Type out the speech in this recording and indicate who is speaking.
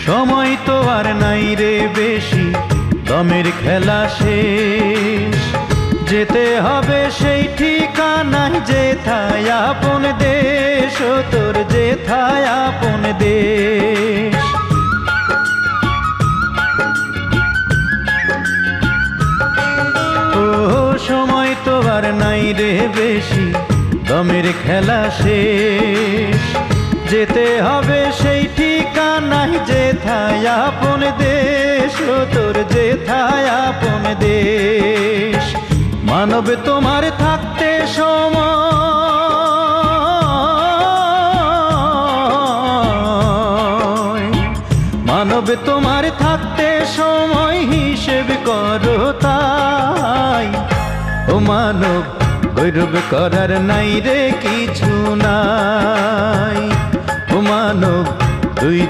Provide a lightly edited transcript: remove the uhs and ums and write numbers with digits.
Speaker 1: সময় তো আর নাই রে বেশি, দমের খেলা শেষ। যেতে হবে সেই ঠিকানায় যেথায় আপন দেশ, ও তোর যেথায় আপন দেশ। ও সময় তো আর নাই রে বেশি, দমের খেলা শেষ। যেতে হবে সেই ঠিকানায় যেথায় আপন দেশ, ও তোর যেথায় আপন দেশ। মানব তোমার থাকতে সময়, মানব তোমার থাকতে সময় হিসেব করো তাই। ও মানব গৌরব করার নাই রে কিছু নাই। ও মানব দুই